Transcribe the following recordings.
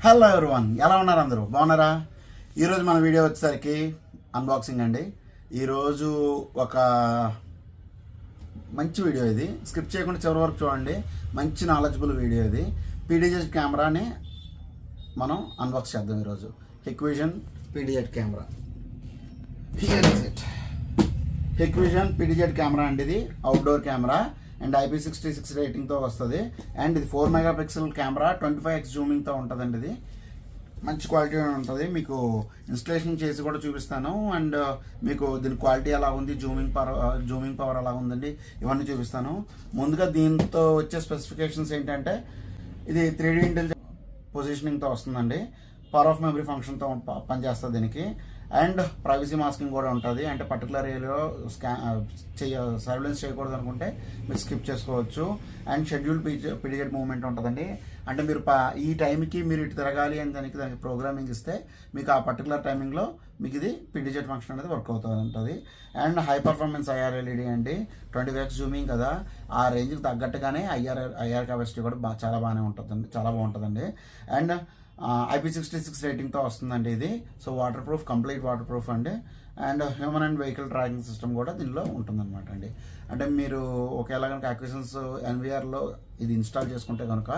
Hello everyone, ఎలా ఉన్నారు? అందరూ బాగున్నారా? ఈరోజు మన వీడియో వచ్చేసరికి అన్బాక్సింగ్ అండి. ఈరోజు ఒక మంచి వీడియో, ఇది స్కిప్ చేయకుండా చివరి వరకు చూడండి. మంచి నాలెడ్జబుల్ వీడియో ఇది. పీడీజెడ్ కెమెరాని మనం అన్బాక్స్ చేద్దాం ఈరోజు. Hikvision PTZ camera. Here is it. Hikvision PTZ camera అండి. ఇది అవుట్డోర్ కెమెరా అండ్ IP66 రేటింగ్తో వస్తుంది. అండ్ ఇది 4 మెగాపిక్సెల్ కెమెరా, 25x జూమింగ్తో ఉంటుందండి. ఇది మంచి క్వాలిటీ ఉంటుంది. మీకు ఇన్స్టలేషన్ చేసి కూడా చూపిస్తాను. అండ్ మీకు దీని క్వాలిటీ ఎలా ఉంది, జూమింగ్ పవర్ ఎలా ఉందండి, ఇవన్నీ చూపిస్తాను. ముందుగా దీంతో వచ్చే స్పెసిఫికేషన్స్ ఏంటంటే, ఇది 3D ఇంటెలిజెంట్ పొజిషనింగ్తో వస్తుందండి. పవర్ ఆఫ్ మెమరీ ఫంక్షన్తో పనిచేస్తుంది దీనికి. అండ్ ప్రైవసీ మాస్కింగ్ కూడా ఉంటుంది. అంటే పర్టికులర్ ఏరియాలో సర్వేలెన్స్ చేయకూడదు అనుకుంటే మీరు స్కిప్ చేసుకోవచ్చు. అండ్ షెడ్యూల్ పీడియడ్ మూవ్మెంట్ ఉంటుందండి. అంటే మీరు ఈ టైంకి మీరు ఇటు తిరగాలి అని దానికి ప్రోగ్రామింగ్ ఇస్తే మీకు ఆ పర్టికులర్ టైమింగ్లో మీకు ఇది పీడిజెడ్ ఫంక్షన్ అనేది వర్క్ అవుతూ ఉంటుంది. And high performance IR LED అండి. 25x జూమింగ్ కదా, ఆ రేంజ్కి తగ్గట్టుగానే IR కెపాసిటీ కూడా చాలా బాగుంటుందండి. అండ్ IP66 రేటింగ్తో వస్తుందండి ఇది. సో కంప్లీట్ వాటర్ ప్రూఫ్ అండి. And human and vehicle tracking system కూడా దీనిలో ఉంటుందన్నమాట అండి. అంటే మీరు ఒకవేళ కనుక అక్విజిషన్స్ NVRలో ఇది ఇన్స్టాల్ చేసుకుంటే కనుక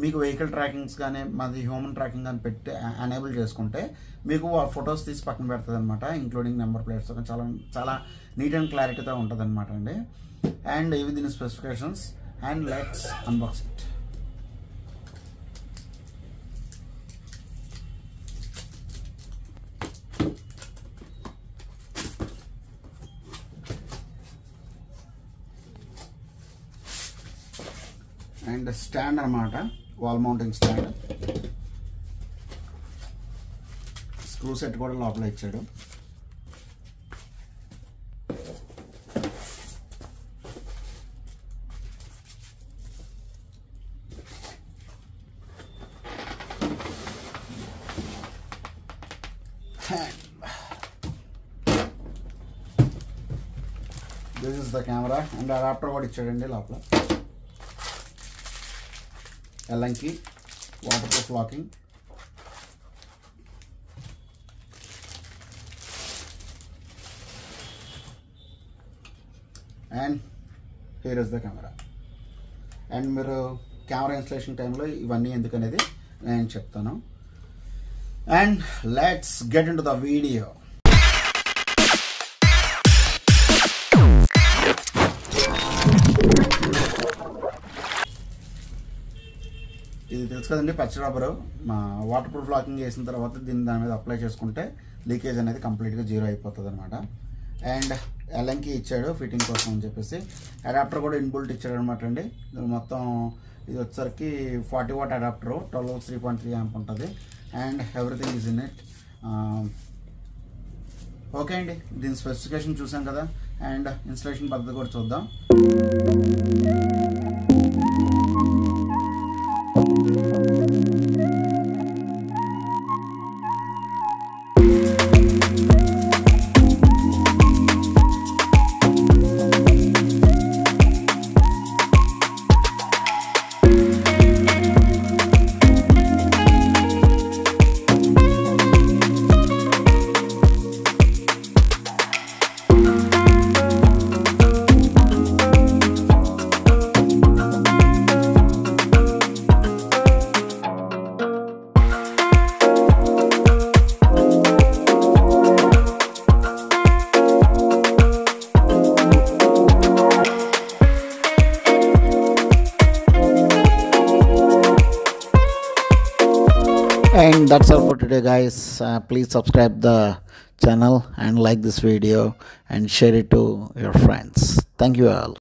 మీకు వెహికల్ ట్రాకింగ్స్ కానీ మాది హ్యూమన్ ట్రాకింగ్ కానీ పెట్టి ఎనేబుల్ చేసుకుంటే మీకు ఫొటోస్ తీసి పక్కన పెడుతుంది అనమాట. ఇంక్లూడింగ్ నెంబర్ ప్లేట్స్ చాలా చాలా నీట్ అండ్ క్లారిటీతో ఉంటుంది అనమాట అండి. అండ్ ఇవి దీని specifications. And let's unbox it. And stand అన్నమాట, wall mounting stand. Screw set కూడా లోపల ఇచ్చాడు. This is the camera. And adapter కూడా ఇచ్చాడండి లోపల. ఎల్ఎన్కి waterproof locking. And here is the camera. And మీరు కెమెరా ఇన్స్టలేషన్ టైంలో ఇవన్నీ ఎందుకనేది నేను చెప్తాను. And let's get into the video. ఇది తెలుసు కదండి, పచ్చి రబ్బరు. వాటర్ ప్రూఫ్ లాకింగ్ చేసిన తర్వాత దాని మీద అప్లై చేసుకుంటే లీకేజ్ అనేది కంప్లీట్గా 0 అయిపోతుంది అనమాట. అండ్ ఎల్ఎన్కి ఇచ్చాడు ఫిట్టింగ్ కోసం అని చెప్పేసి. అడాప్టర్ కూడా ఇన్బుల్ట్ ఇచ్చాడు అనమాట అండి. మొత్తం ఇది వచ్చేసరికి 40 వాట్ అడాప్టర్, 12 3.3 amp ఉంటుంది. And everything is in it. Okay అండి, దీని స్పెసిఫికేషన్ చూసాం కదా. అండ్ ఇన్స్టలేషన్ పద్ధతి కూడా చూద్దాం. And that's all for today, guys. Please subscribe the channel and like this video and share it to your friends. Thank you all.